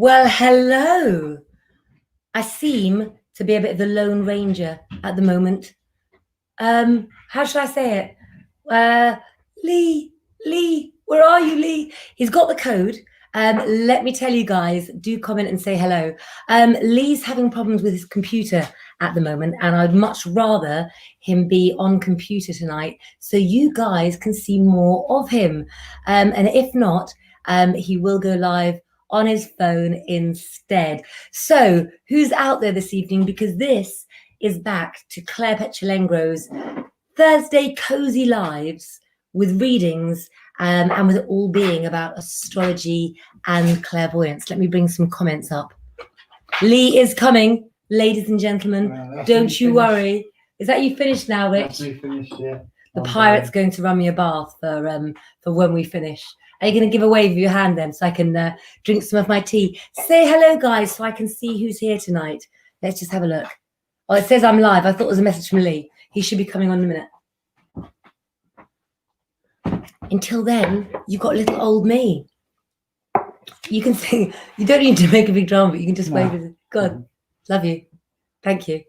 Well, hello. I seem to be a bit of the Lone Ranger at the moment. How should I say it? Lee, where are you, Lee? He's got the code. Let me tell you guys, do comment and say hello. Lee's having problems with his computer at the moment, and I'd much rather him be on computer tonight so you guys can see more of him. And if not, he will go live on his phone instead. So who's out there this evening? Because this is back to Claire Petulengro's Thursday Cozy Lives with readings and with it all being about astrology and clairvoyance. Let me bring some comments up. Lee is coming, ladies and gentlemen. Don't you worry. Is that you finished now, Rich? That's me finished, yeah. The pirate's going to run me a bath for when we finish. Are you going to give a wave of your hand then so I can drink some of my tea? Say hello, guys, so I can see who's here tonight. Let's just have a look. Oh, it says I'm live. I thought it was a message from Lee. He should be coming on in a minute. Until then, you've got little old me. You can sing. You don't need to make a big drama, but you can just wave with it. God, love you. Thank you.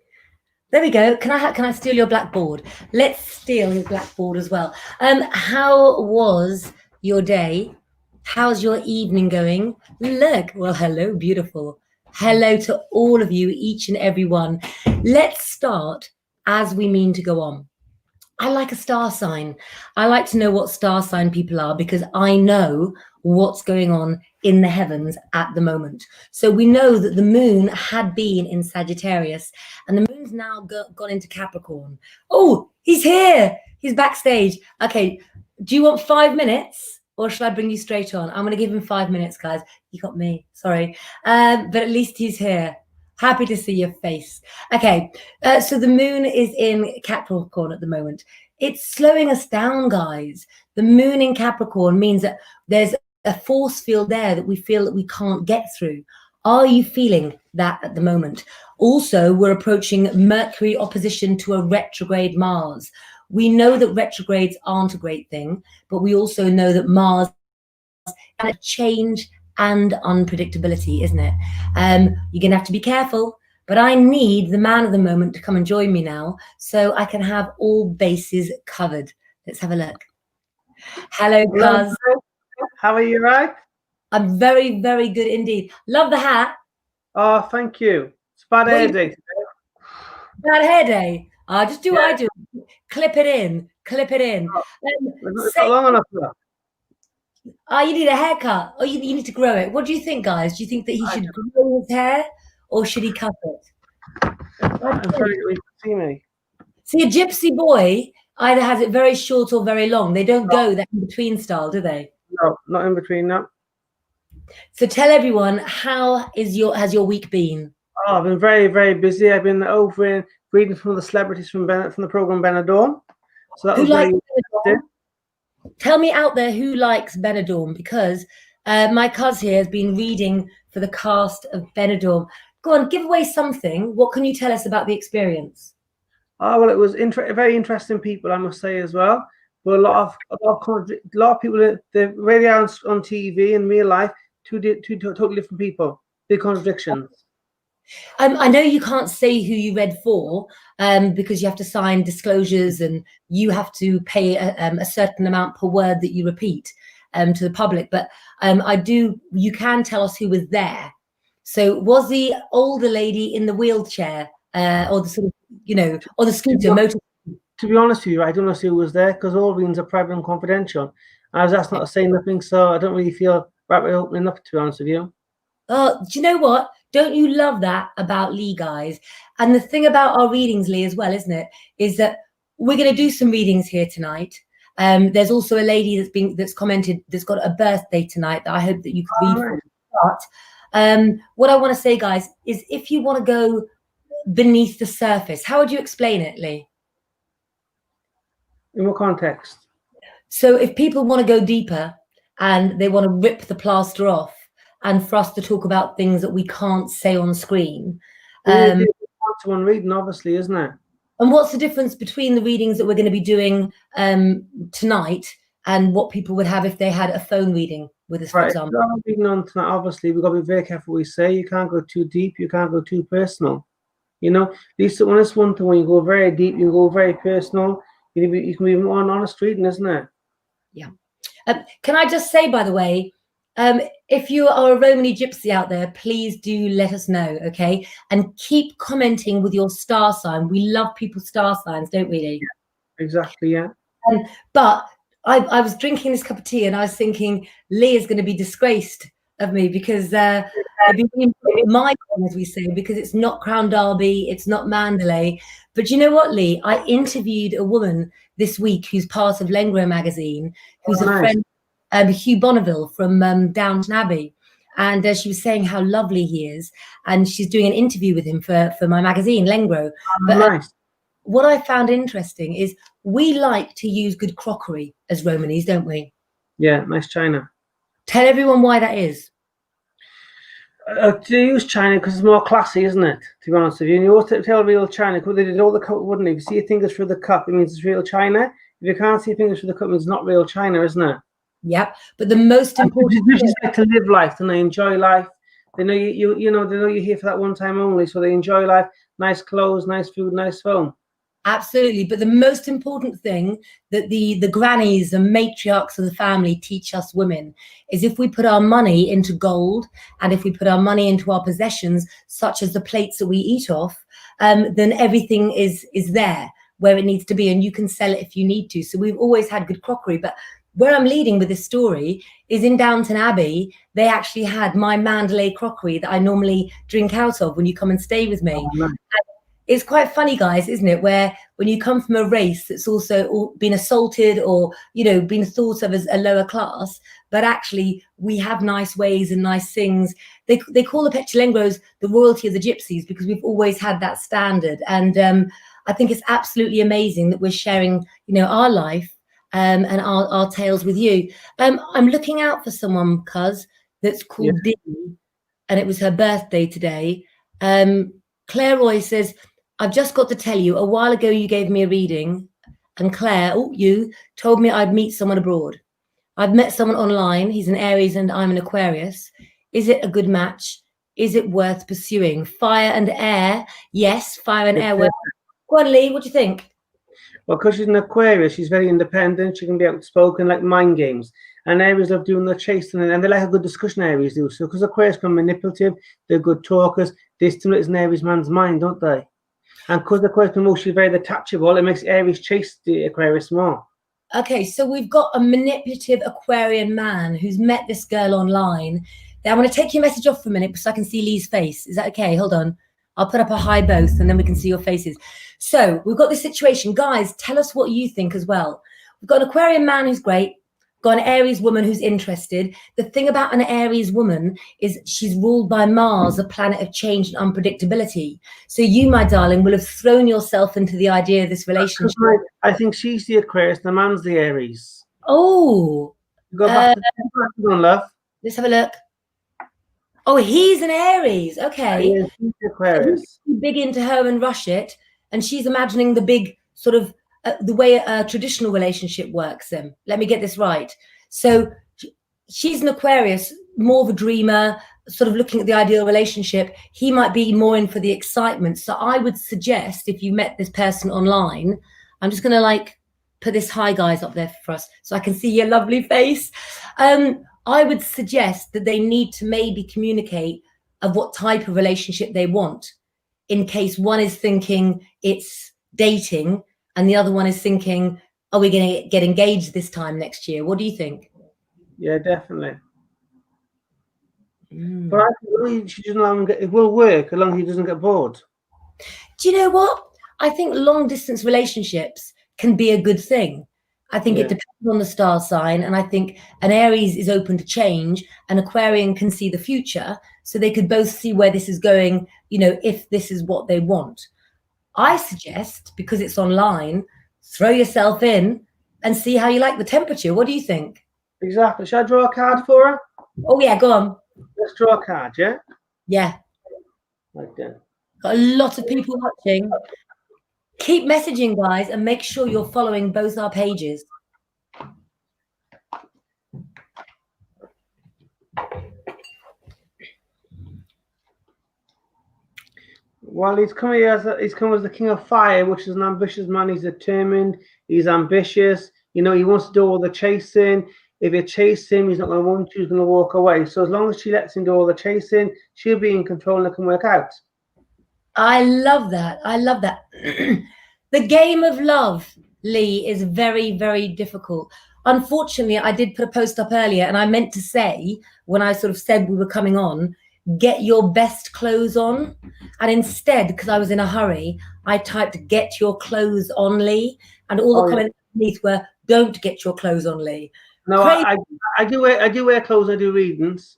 There we go. Can I steal your blackboard? Let's steal your blackboard as well. How was your day? How's your evening going? Look, well, hello, beautiful. Hello to all of you, each and every one. Let's start as we mean to go on. I like a star sign. I like to know what star sign people are because I know what's going on in the heavens at the moment. So we know that the moon had been in Sagittarius and the moon's now gone into Capricorn. Oh, he's here. He's backstage. Okay, do you want 5 minutes or should I bring you straight on? I'm going to give him 5 minutes, guys. You got me. Sorry. But at least he's here. Happy to see your face. Okay, so the moon is in Capricorn at the moment. It's slowing us down, guys. The moon in Capricorn means that there's a force field there that we feel that we can't get through. Are you feeling that at the moment? Also, we're approaching Mercury opposition to a retrograde Mars. We know that retrogrades aren't a great thing, but we also know that Mars can change and unpredictability, isn't it? You're gonna have to be careful, but I need the man of the moment to come and join me now so I can have all bases covered. Let's have a look. Hello, Cuz. How are you, right? I'm very, very good indeed. Love the hat. Oh, thank you. It's bad hair day today. Bad hair day. Just do what I do. Clip it in. Clip it in. It's not long enough for that. You need a haircut. Or you need to grow it. What do you think, guys? Do you think that he should grow his hair or should he cut it? I'm sorry you can see me. See, a gypsy boy either has it very short or very long. They don't go that in between style, do they? No, not in between, no. So tell everyone, how has your week been? Oh, I've been very, very busy. I've been over in reading from the celebrities from the program Benidorm. So that was very interesting. Tell me out there who likes Benidorm, because my cuz here has been reading for the cast of Benidorm. Go on, give away something. What can you tell us about the experience? Oh, well, it was very interesting people, I must say, as well. But a lot of people, they're really on TV in real life, two totally different people. Big contradictions. I know you can't say who you read for because you have to sign disclosures and you have to pay a certain amount per word that you repeat to the public. But you can tell us who was there. So was the older lady in the wheelchair or the sort of, or the scooter motor? To be honest with you, I don't know who was there because all readings are private and confidential. I was asked not to say nothing, so I don't really feel right with opening up, to be honest with you. Oh, do you know what? Don't you love that about Lee, guys? And the thing about our readings, Lee, as well, isn't it, is that we're going to do some readings here tonight. There's also a lady that's commented that's got a birthday tonight that I hope that you can read for. But what I want to say, guys, is if you want to go beneath the surface, how would you explain it, Lee? In what context? So if people want to go deeper and they want to rip the plaster off and for us to talk about things that we can't say on screen. One reading, obviously, isn't it? And what's the difference between the readings that we're going to be doing tonight and what people would have if they had a phone reading? with us, for Right. example. Reading on tonight, obviously, we've got to be very careful what we say. You can't go too deep. You can't go too personal. You know, at least when it's one thing, when you go very deep, you go very personal. You can be more honest reading, isn't it? Yeah. Can I just say, by the way, if you are a Romany gypsy out there, please do let us know, okay? And keep commenting with your star sign. We love people's star signs, don't we, Lee? Yeah, exactly, yeah. But I was drinking this cup of tea and I was thinking Lee is going to be disgraced of me because it'd be my one, as we say, because it's not Crown Derby, it's not Mandalay. But you know what, Lee? I interviewed a woman this week who's part of Lengro magazine, who's a friend, Hugh Bonneville from Downton Abbey. And she was saying how lovely he is. And she's doing an interview with him for my magazine, Lengro. But what I found interesting is we like to use good crockery as Romanis, don't we? Yeah, nice china. Tell everyone why that is. To use china because it's more classy, isn't it? To be honest with you, and you always tell real china because they did all the cup, wouldn't they? If you see your fingers through the cup, it means it's real china. If you can't see your fingers through the cup, it means it's not real china, isn't it? Yep. But the most important thing is like to live life, and they enjoy life. They know you know they know you're here for that one time only, so they enjoy life. Nice clothes, nice food, nice phone. Absolutely. But the most important thing that the grannies and matriarchs of the family teach us women is if we put our money into gold and if we put our money into our possessions, such as the plates that we eat off, then everything is there where it needs to be, and you can sell it if you need to. So we've always had good crockery. But where I'm leading with this story is in Downton Abbey, they actually had my Mandalay crockery that I normally drink out of when you come and stay with me. Oh, nice. It's quite funny, guys, isn't it? Where when you come from a race that's also been assaulted or, you know, been thought of as a lower class, but actually we have nice ways and nice things. They call the Petulengros the royalty of the gypsies because we've always had that standard. And I think it's absolutely amazing that we're sharing, you know, our life and our tales with you. I'm looking out for someone, cuz, that's called Dee, and it was her birthday today. Claire Roy says, I've just got to tell you, a while ago you gave me a reading, and Claire, you told me I'd meet someone abroad. I've met someone online. He's an Aries and I'm an Aquarius. Is it a good match? Is it worth pursuing? Fire and air. Yes, fire and air. Go on, Lee, what do you think? Well, because she's an Aquarius, she's very independent. She can be outspoken, like mind games. And Aries love doing the chasing, and they like a good discussion, Aries do. So because Aquarius can be manipulative, they're good talkers. They stimulate an Aries man's mind, don't they? And because Aquarius can mostly very detachable, it makes Aries chase the Aquarius more. Okay, so we've got a manipulative Aquarian man who's met this girl online. Now, I'm going to take your message off for a minute so I can see Lee's face. Is that okay? Hold on. I'll put up a hi both and then we can see your faces. So we've got this situation. Guys, tell us what you think as well. We've got an Aquarian man who's great. Got an Aries woman who's interested. The thing about an Aries woman is she's ruled by Mars, a planet of change and unpredictability. So you, my darling, will have thrown yourself into the idea of this relationship. I think she's the Aquarius, the man's the Aries. Oh. Go back to love. Let's have a look. Oh, he's an Aries. Okay. Yeah, he's the Aquarius. He's big into her and rush it. And she's imagining the big sort of the way a traditional relationship works. Then let me get this right. So she's an Aquarius, more of a dreamer, sort of looking at the ideal relationship. He might be more in for the excitement. So I would suggest if you met this person online, I'm just going to like put this hi guys up there for us so I can see your lovely face. I would suggest that they need to maybe communicate of what type of relationship they want, in case one is thinking it's dating and the other one is thinking, are we going to get engaged this time next year? What do you think? Yeah, definitely. But I think she doesn't allow him it will work as long as he doesn't get bored. Do you know what? I think long distance relationships can be a good thing. I think it depends on the star sign. And I think an Aries is open to change. An Aquarian can see the future. So they could both see where this is going, you know, if this is what they want. I suggest, because it's online, throw yourself in and see how you like the temperature. What do you think? Exactly. Should I draw a card for her? Oh, yeah, go on. Let's draw a card, yeah? Yeah. Like that. Got a lot of people watching. Keep messaging, guys, and make sure you're following both our pages. Well, he's come here he's come as the King of Fire, which is an ambitious man. He's determined. He's ambitious. You know, he wants to do all the chasing. If you chase him, he's not going to want to. He's going to walk away. So as long as she lets him do all the chasing, she'll be in control and it can work out. I love that. I love that. The game of love, Lee, is very, very difficult. Unfortunately, I did put a post up earlier, and I meant to say, when I sort of said we were coming on, get your best clothes on. And instead, because I was in a hurry, I typed get your clothes on, Lee. And all the comments underneath were don't get your clothes on, Lee. No, I do wear clothes. I do readings.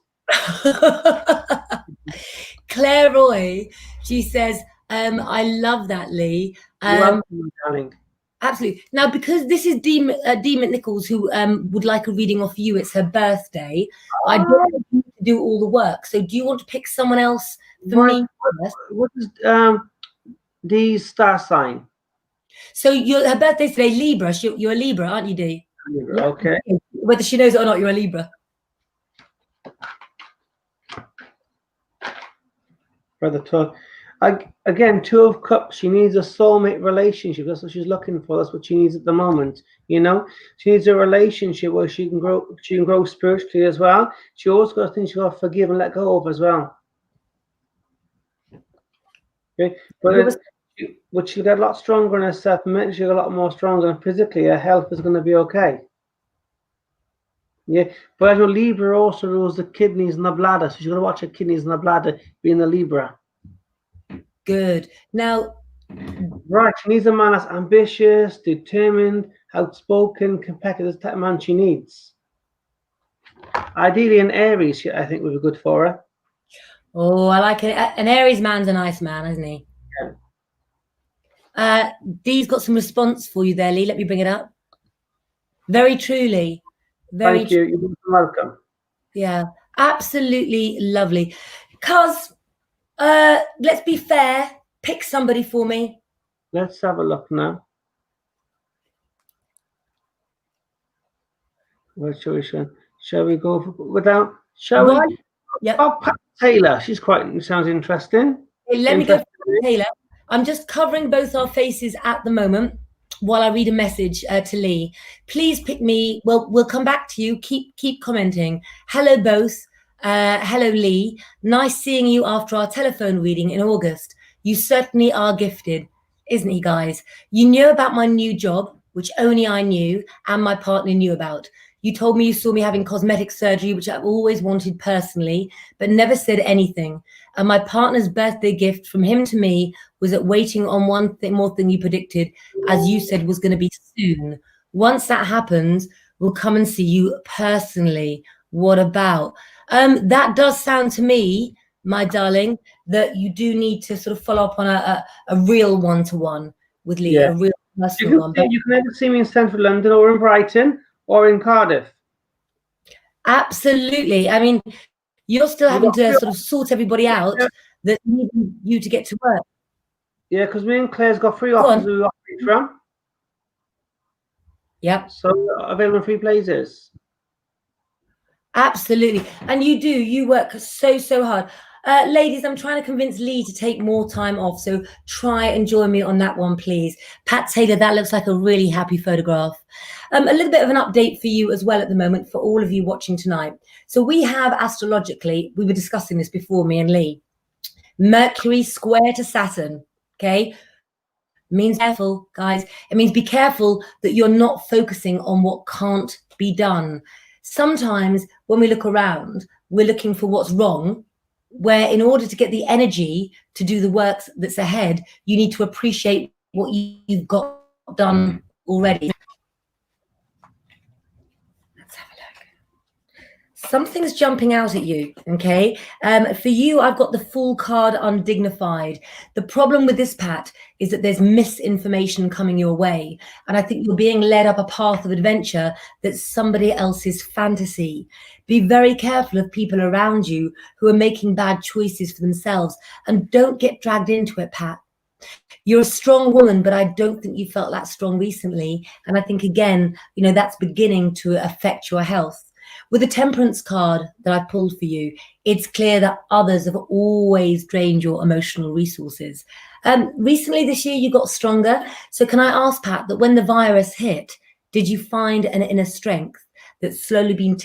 Claire Roy, she says, I love that, Lee. Welcome, darling. Absolutely. Now, because this is Dee McNichols, who would like a reading off you, it's her birthday. I don't want you to do all the work. So do you want to pick someone else for me? What is Dee's star sign? So her birthday's today, Libra. You're a Libra, aren't you, Dee? Libra, okay. Whether she knows it or not, you're a Libra. Brother Todd. Again, Two of Cups. She needs a soulmate relationship. That's what she's looking for. That's what she needs at the moment. You know, she needs a relationship where she can grow. She can grow spiritually as well. She also got things she got to forgive and let go of as well. Okay, but she'll get a lot stronger in herself. Mentally, she'll get a lot more stronger, and physically, her health is going to be okay. Yeah, but as your Libra also rules the kidneys and the bladder, so she's going to watch her kidneys and the bladder being the Libra. Good. Now, right, she needs a man that's ambitious, determined, outspoken, competitive, type of man she needs. Ideally, an Aries, I think, would be good for her. Oh, I like it. An Aries man's a nice man, isn't he? Yeah. Dee's got some response for you there, Lee. Let me bring it up. Very truly. Thank you. You're welcome. Yeah, absolutely lovely. Cuz, let's be fair. Pick somebody for me. Let's have a look now. What shall we go without? Shall we? Yep. Oh, Pat Taylor. She's sounds interesting. Hey, let me go for Taylor. I'm just covering both our faces at the moment while I read a message to Lee. Please pick me. Well, we'll come back to you. Keep commenting. Hello, both. Hello, Lee. Nice seeing you after our telephone reading in August. You certainly are gifted, isn't he, guys? You knew about my new job, which only I knew and my partner knew about. You told me you saw me having cosmetic surgery, which I've always wanted personally, but never said anything. And my partner's birthday gift from him to me was that waiting on one more thing you predicted, as you said, was going to be soon. Once that happens, we'll come and see you personally. What about? That does sound to me, my darling, that you do need to sort of follow up on a real one-to-one with Lee, a real personal one. You can either see me in central London or in Brighton or in Cardiff. Absolutely. I mean, you're still having to sort of sort everybody out that need you to get to work. Yeah, because me and Claire's got 3 offers we got from. Yep. So available in 3 places. Absolutely. And you work so hard. Ladies, I'm trying to convince Lee to take more time off, so try and join me on that one, please. Pat Taylor, that looks like a really happy photograph. A little bit of an update for you as well at the moment, for all of you watching tonight. So we have astrologically, we were discussing this before, me and Lee, Mercury square to Saturn, okay? Means careful, guys. It means be careful that you're not focusing on what can't be done. Sometimes when we look around, we're looking for what's wrong, where in order to get the energy to do the work that's ahead, you need to appreciate what you've got done already. Let's have a look. Something's jumping out at you, okay? For you, I've got the Fool card, undignified. The problem with this, Pat, is that there's misinformation coming your way. And I think you're being led up a path of adventure that's somebody else's fantasy. Be very careful of people around you who are making bad choices for themselves, and don't get dragged into it, Pat. You're a strong woman, but I don't think you felt that strong recently. And I think, again, that's beginning to affect your health. With the temperance card that I pulled for you, it's clear that others have always drained your emotional resources. Recently this year, you got stronger. So can I ask, Pat, that when the virus hit, did you find an inner strength that's slowly been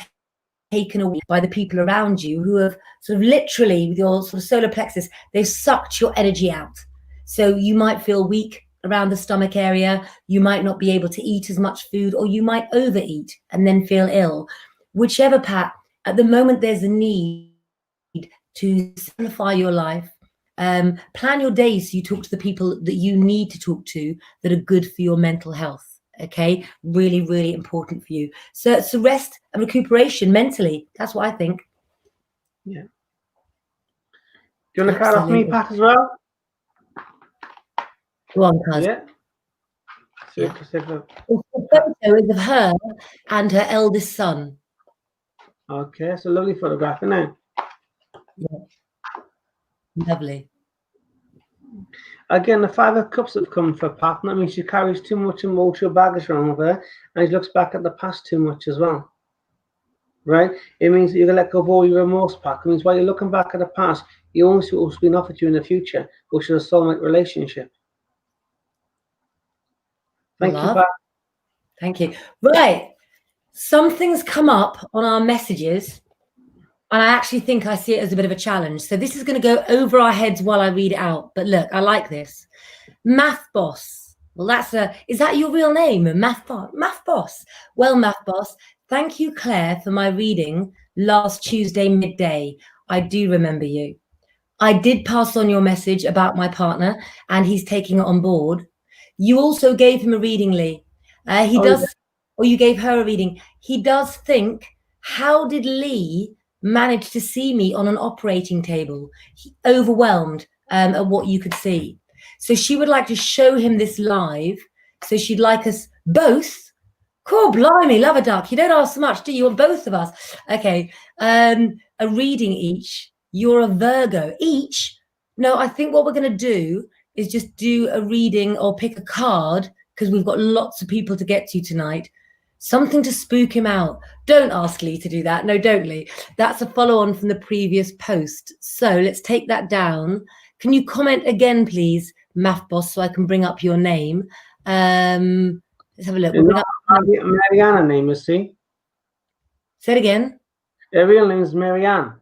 taken away by the people around you who have sort of literally, with your sort of solar plexus, they've sucked your energy out? So you might feel weak around the stomach area, you might not be able to eat as much food, or you might overeat and then feel ill. Whichever, Pat, at the moment there's a need to simplify your life. Plan your days so you talk to the people that you need to talk to that are good for your mental health. Okay, really, really important for you. So rest and recuperation mentally. That's what I think. Yeah. Do you want to cut off me, Pat, as well? Go on, cuz. Yeah. Yeah. The photo is of her and her eldest son. Okay, it's a lovely photograph, isn't it? Yeah. Lovely. Again, the 5 of Cups have come for Pat. That means she carries too much emotional baggage around with her, and she looks back at the past too much as well. Right? It means that you're going to let go of all your remorse, Pat. It means while you're looking back at the past, you only see what's been offered to you in the future, which is a soulmate relationship. Thank you, Pat. Thank you. Right. Something's come up on our messages, and I actually think I see it as a bit of a challenge. So this is going to go over our heads while I read it out. But look, I like this. Math Boss. Well, is that your real name? Math Boss. Well, Math Boss, thank you, Claire, for my reading last Tuesday midday. I do remember you. I did pass on your message about my partner, and he's taking it on board. You also gave him a reading, Lee. Or you gave her a reading. He does think, how did Lee manage to see me on an operating table? He overwhelmed at what you could see. So she would like to show him this live. So she'd like us both. Cool, blimey, love a duck. You don't ask so much, do you? On both of us. Okay, a reading each. You're a Virgo. Each? No, I think what we're going to do is just do a reading or pick a card, because we've got lots of people to get to tonight. Something to spook him out. Don't ask Lee to do that. No, don't, Lee. That's a follow-on from the previous post. So let's take that down. Can you comment again, please, Math Boss, so I can bring up your name? Let's have a look. We'll Marianne name, is she? Say it again. Her real name is Marianne.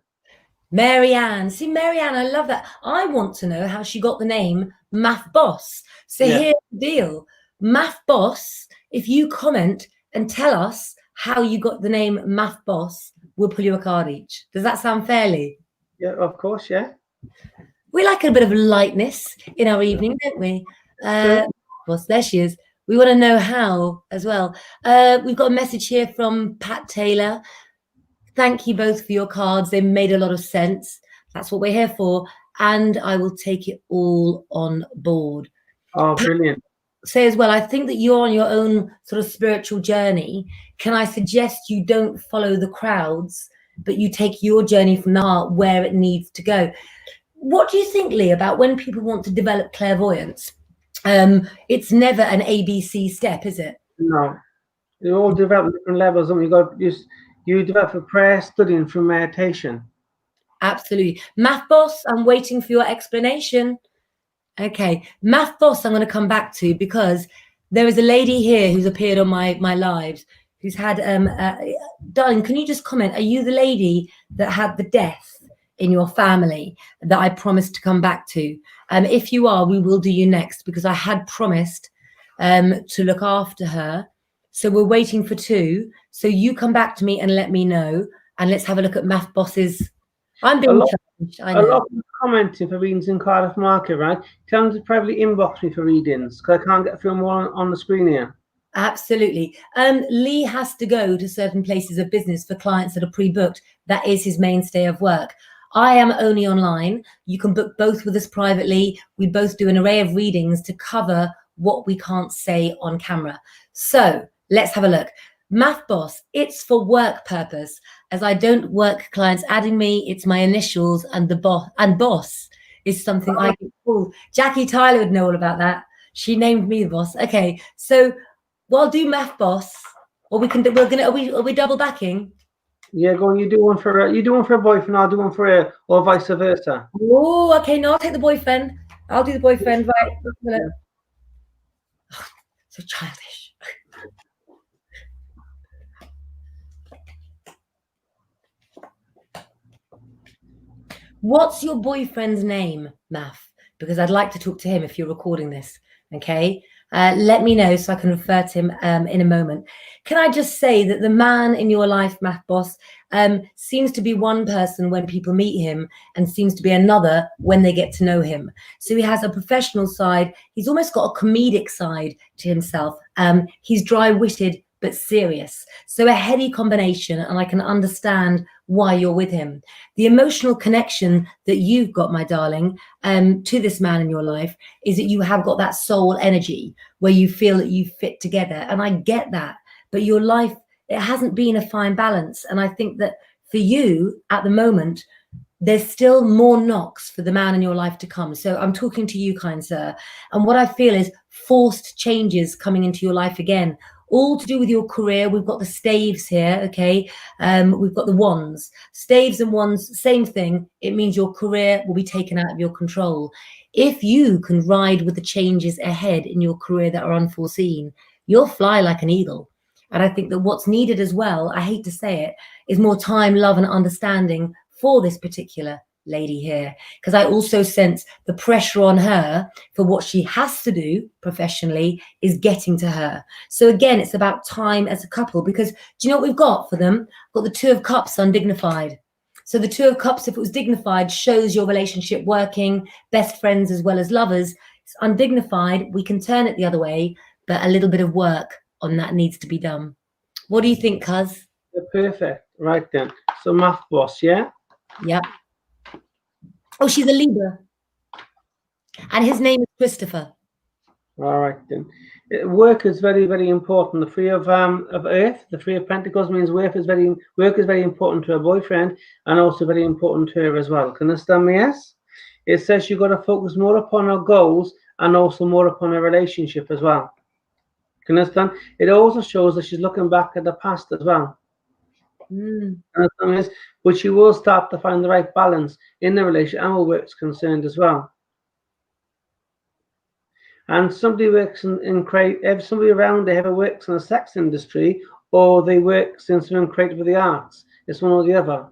Marianne. See, Marianne, I love that. I want to know how she got the name Math Boss. So here's the deal. Math Boss, if you comment and tell us how you got the name Math Boss, we'll pull you a card each. Does that sound fairly? Yeah, of course, yeah. We like a bit of lightness in our evening, don't we? Well, there she is. We want to know how as well. We've got a message here from Pat Taylor. Thank you both for your cards. They made a lot of sense. That's what we're here for. And I will take it all on board. Oh, brilliant. Say as well, I think that you're on your own sort of spiritual journey. Can I suggest you don't follow the crowds, but you take your journey from the heart where it needs to go? What do you think, Lee, about when people want to develop clairvoyance? It's never an ABC step, is it? No. They all develop different levels, and you develop for prayer, studying, from meditation. Absolutely. Math Boss, I'm waiting for your explanation. Okay, Math Boss, I'm going to come back to, because there is a lady here who's appeared on my lives who's had, darling, can you just comment? Are you the lady that had the death in your family that I promised to come back to? If you are, we will do you next, because I had promised to look after her. So we're waiting for 2. So you come back to me and let me know, and let's have a look at Math Boss's. I'm being challenged. I know. A lot of people commenting for readings in Cardiff Market, right? Tell them to privately inbox me for readings, because I can't get through them all on the screen here. Absolutely. Lee has to go to certain places of business for clients that are pre-booked. That is his mainstay of work. I am only online. You can book both with us privately. We both do an array of readings to cover what we can't say on camera. So let's have a look. Math Boss, it's for work purpose, as I don't work clients adding me. It's my initials, and the boss is something I get called. Jackie Tyler would know all about that. She named me the boss. Okay, so we'll do Math Boss, or we can do. Are we double backing? Yeah, go on. You do one for a boyfriend. I'll do one for a, or vice versa. Oh, okay. No, I'll take the boyfriend. I'll do the boyfriend. Right. Yeah. So childish. What's your boyfriend's name, Math? Because I'd like to talk to him if you're recording this. Okay. Let me know so I can refer to him in a moment. Can I just say that the man in your life, Math Boss, seems to be one person when people meet him and seems to be another when they get to know him. So he has a professional side. He's almost got a comedic side to himself. He's dry-witted but serious. So a heady combination, and I can understand why you're with him. The emotional connection that you've got, my darling, to this man in your life is that you have got that soul energy where you feel that you fit together. And I get that. But your life, it hasn't been a fine balance. And I think that for you at the moment, there's still more knocks for the man in your life to come. So I'm talking to you, kind sir. And what I feel is forced changes coming into your life again, all to do with your career. We've got the staves here, okay? We've got the wands. Staves and wands, same thing. It means your career will be taken out of your control. If you can ride with the changes ahead in your career that are unforeseen, you'll fly like an eagle. And I think that what's needed as well, I hate to say it, is more time, love, and understanding for this particular lady here, because I also sense the pressure on her for what she has to do professionally is getting to her. So again, it's about time as a couple, because do you know what we've got for them? We've got the Two of Cups undignified. So the Two of Cups, if it was dignified, shows your relationship working, best friends as well as lovers. It's undignified, we can turn it the other way, but a little bit of work on that needs to be done. What do you think, cuz? Perfect. Right then. So Math Boss, yeah? Yep. Oh, she's a Libra. And his name is Christopher. All right then. Work is very, very important. The Three of Earth, the Three of Pentacles means work is very important to her boyfriend and also very important to her as well. Can you understand me? Yes. It says you've got to focus more upon her goals and also more upon her relationship as well. Can you understand? It also shows that she's looking back at the past as well. But she will start to find the right balance in the relationship and where work's concerned as well. And somebody works somebody around there either works in the sex industry or they work in something creative with the arts. It's one or the other.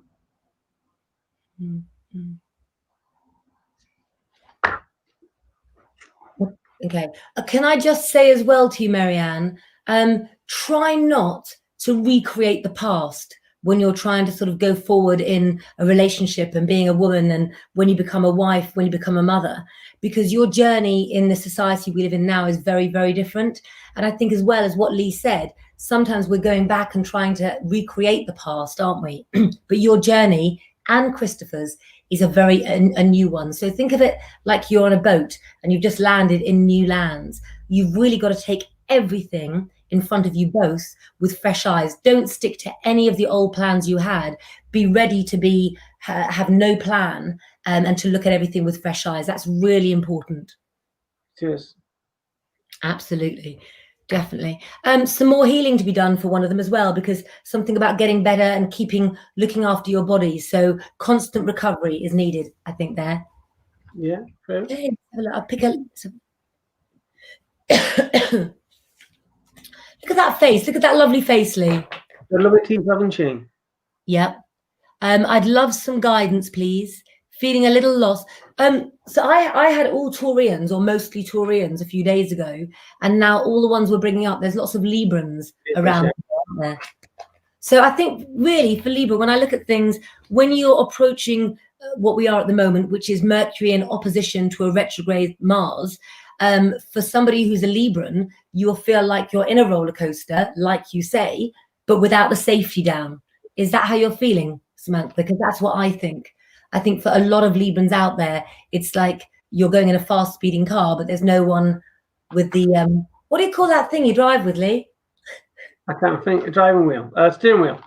Okay. Can I just say as well to you, Marianne, try not to recreate the past when you're trying to sort of go forward in a relationship and being a woman, and when you become a wife, when you become a mother, because your journey in the society we live in now is very, very different. And I think as well as what Lee said, sometimes we're going back and trying to recreate the past, aren't we? But your journey and Christopher's is a new one. So think of it like you're on a boat and you've just landed in new lands. You've really got to take everything in front of you both with fresh eyes. Don't stick to any of the old plans you had. Be ready to have no plan and to look at everything with fresh eyes. That's really important. Cheers. Absolutely. Definitely. Some more healing to be done for one of them as well, because something about getting better and looking after your body. So constant recovery is needed, I think, there. Yeah. Okay, I'll pick a... Look at that face. Look at that lovely face, Lee. The lovely teeth, haven't she? Yep. I'd love some guidance, please. Feeling a little lost. So I had all Taurians, or mostly Taurians, a few days ago, and now all the ones we're bringing up, there's lots of Librans around there. So I think really for Libra, when I look at things, when you're approaching what we are at the moment, which is Mercury in opposition to a retrograde Mars, for somebody who's a Libran, you'll feel like you're in a roller coaster, like you say, but without the safety down. Is that how you're feeling, Samantha? Because that's what I think. I think for a lot of Librans out there, it's like you're going in a fast speeding car, but there's no one with the, what do you call that thing you drive with, Lee? I can't think. A driving wheel. Steering wheel.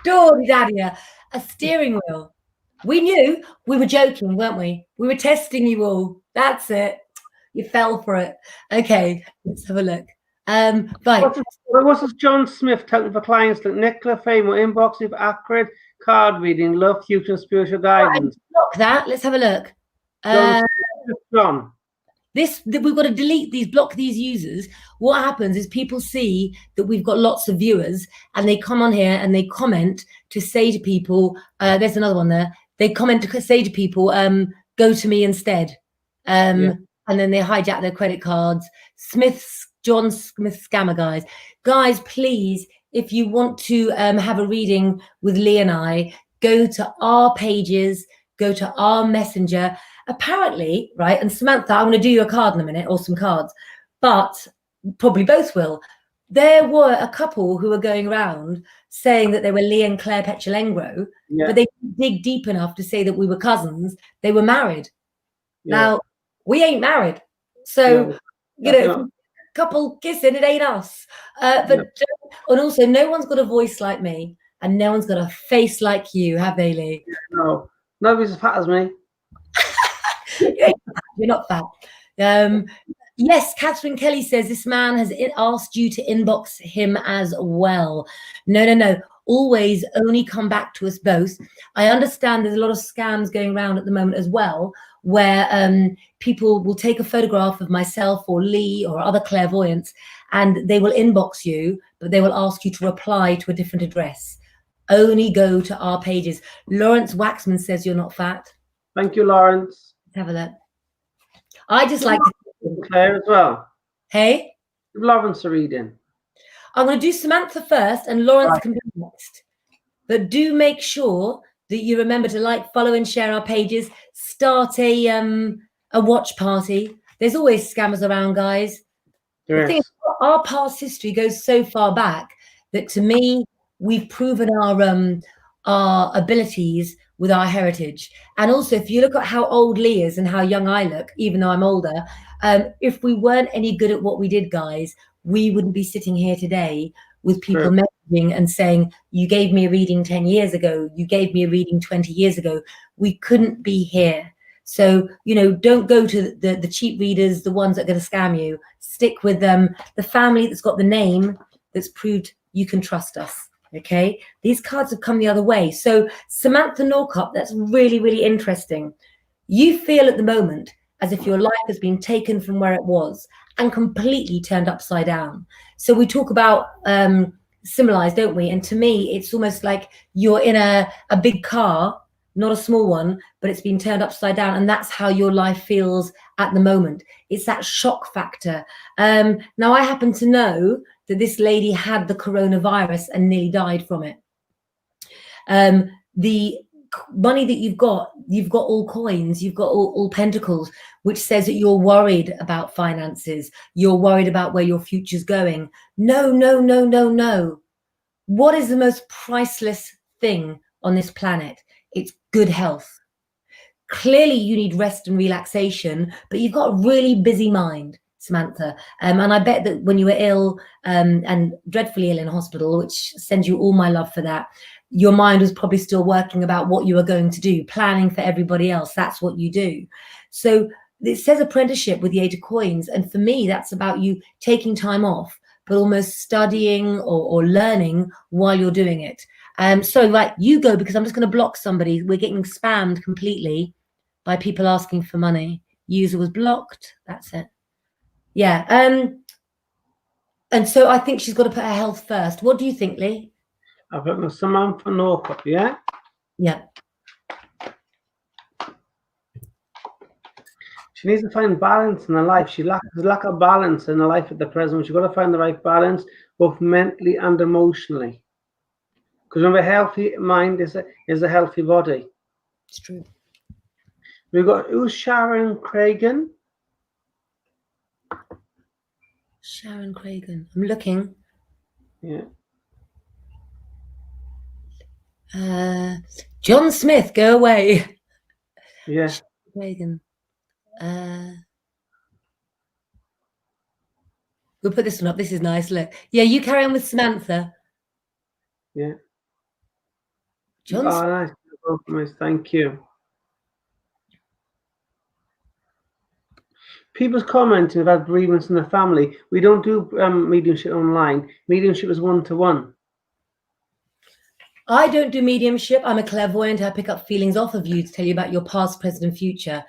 Daddy, a steering wheel. We knew. We were joking, weren't we? We were testing you all. That's it. You fell for it. Okay, let's have a look. Right. What's this John Smith talking for clients like Nicola Fame or inbox with accurate card reading, love, future, and spiritual guidance? Block that. Let's have a look. John. We've got to delete block these users. What happens is people see that we've got lots of viewers and they come on here and they comment to say to people, there's another one there. They comment to say to people, go to me instead. And then they hijack their credit cards. John Smith scammer guys. Guys, please, if you want to have a reading with Lee and I, go to our pages, go to our messenger. Apparently, right, and Samantha, I'm going to do you a card in a minute, or some cards, but probably both will. There were a couple who were going around saying that they were Leah and Claire Petulengro, but they didn't dig deep enough to say that we were cousins. They were married. Now, we ain't married. So, you know, couple kissing, it ain't us. And also, no one's got a voice like me, and no one's got a face like you, have they, Lee? No, nobody's as fat as me. You're not fat. Yes, Catherine Kelly says this man has asked you to inbox him as well. No. Always only come back to us both. I understand there's a lot of scams going around at the moment as well, where people will take a photograph of myself or Lee or other clairvoyants, and they will inbox you, but they will ask you to reply to a different address. Only go to our pages. Lawrence Waxman says you're not fat. Thank you, Lawrence. Let's have a look. I just like to Claire as well. Hey? Lawrence a reading. I'm going to do Samantha first and Lawrence can be next. But do make sure that you remember to like, follow and share our pages. Start a watch party. There's always scammers around, guys. The thing is, our past history goes so far back that to me, we've proven our abilities with our heritage. And also, if you look at how old Lee is and how young I look, even though I'm older, if we weren't any good at what we did, guys, we wouldn't be sitting here today with people messaging and saying, you gave me a reading 10 years ago, you gave me a reading 20 years ago. We couldn't be here. So, you know, don't go to the cheap readers, the ones that are going to scam you. Stick with them, the family that's got the name that's proved you can trust us. Okay, these cards have come the other way. So Samantha Norcup, that's really, really interesting. You feel at the moment as if your life has been taken from where it was and completely turned upside down. So we talk about symbolize, don't we? And to me, it's almost like you're in a big car, not a small one, but it's been turned upside down. And that's how your life feels at the moment. It's that shock factor. Now, I happen to know that this lady had the coronavirus and nearly died from it. The money that you've got all coins, you've got all pentacles, which says that you're worried about finances. You're worried about where your future's going. No. What is the most priceless thing on this planet? It's good health. Clearly, you need rest and relaxation, but you've got a really busy mind, Samantha. And I bet that when you were ill and dreadfully ill in hospital, which sends you all my love for that, your mind was probably still working about what you were going to do, planning for everybody else. That's what you do. So it says apprenticeship with the 8 of coins. And for me, that's about you taking time off, but almost studying or learning while you're doing it. So right, you go, because I'm just going to block somebody. We're getting spammed completely by people asking for money. User was blocked. That's it. Yeah. And so I think she's got to put her health first. What do you think, Lee? I've got Samantha Norcup, yeah? Yeah. She needs to find balance in her life. There's lack of balance in her life at the present. She's got to find the right balance, both mentally and emotionally. Because remember, a healthy mind is a healthy body. It's true. We've got, who's Sharon Cragen? Sharon Cragen. I'm looking. Yeah. John Smith, go away. Yeah. Cragen. We'll put this one up. This is nice. Look. Yeah, you carry on with Samantha. Yeah. John nice. Thank you. People's commenting about bereavements in the family. We don't do mediumship online. Mediumship is one-to-one. I don't do mediumship. I'm a clairvoyant. I pick up feelings off of you to tell you about your past, present, and future.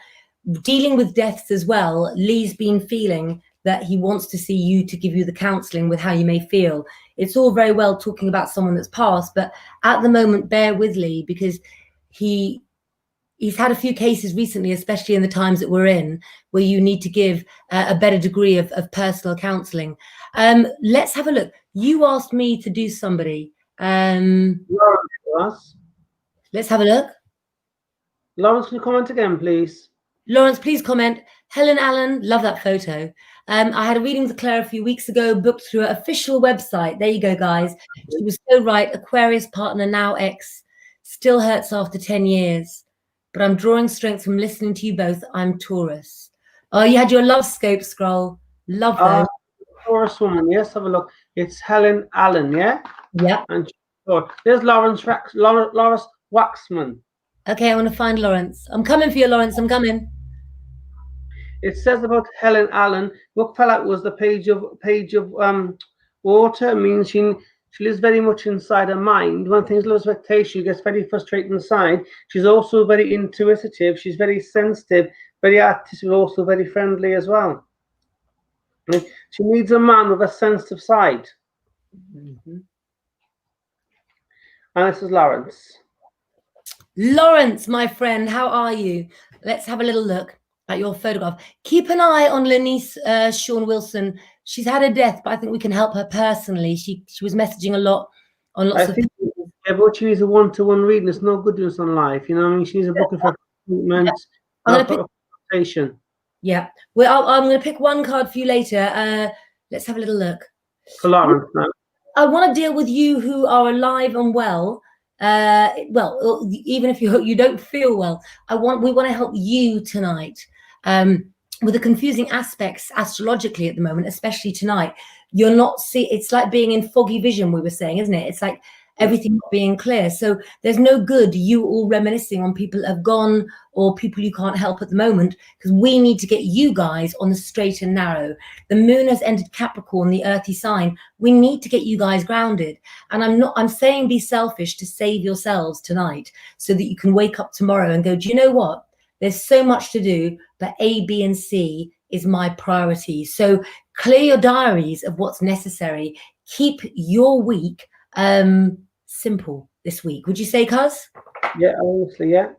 Dealing with deaths as well, Lee's been feeling that he wants to see you to give you the counselling with how you may feel. It's all very well talking about someone that's passed, but at the moment, bear with Lee, because he's had a few cases recently, especially in the times that we're in, where you need to give a better degree of personal counselling. Let's have a look. You asked me to do somebody. Lawrence, Let's have a look. Lawrence, can you comment again, please? Lawrence, please comment. Helen Allen, love that photo. I had a reading with Claire a few weeks ago, booked through an official website. There you go, guys. She was so right. Aquarius partner, now ex. Still hurts after 10 years. But I'm drawing strength from listening to you both. I'm Taurus. Oh, you had your love scope scroll. Love those. Taurus woman, yes, have a look. It's Helen Allen, yeah? Yeah. And there's Lawrence Waxman. Okay, I want to find Lawrence. I'm coming for you, Lawrence. I'm coming. It says about Helen Allen, what fell out was the page of water. It means she lives very much inside her mind. One thing's low expectation, she gets very frustrated inside. She's also very intuitive. She's very sensitive, very artistic, but also very friendly as well. She needs a man with a sensitive side. Mm-hmm. And this is Lawrence. Lawrence, my friend, how are you? Let's have a little look at your photograph. Keep an eye on Lenice Sean Wilson. She's had a death, but I think we can help her personally. She was messaging a lot on lots of things. Yeah, but she needs a one-to-one reading. It's no good doing this on live. You know what I mean? She needs a booking for treatment. Consultation. Yeah. Well, I'm going to pick one card for you later. Let's have a little look. For Lawrence now. I want to deal with you who are alive and well. Well, even if you don't feel well, we want to help you tonight. With the confusing aspects astrologically at the moment, especially tonight, you're not it's like being in foggy vision, we were saying, isn't it? It's like everything not being clear. So there's no good you all reminiscing on people that have gone or people you can't help at the moment, because we need to get you guys on the straight and narrow. The moon has entered Capricorn, the earthy sign. We need to get you guys grounded. And I'm saying be selfish to save yourselves tonight so that you can wake up tomorrow and go, do you know what? There's so much to do, but A, B, and C is my priority. So clear your diaries of what's necessary. Keep your week simple this week. Would you say, cuz? Yeah, obviously, yeah.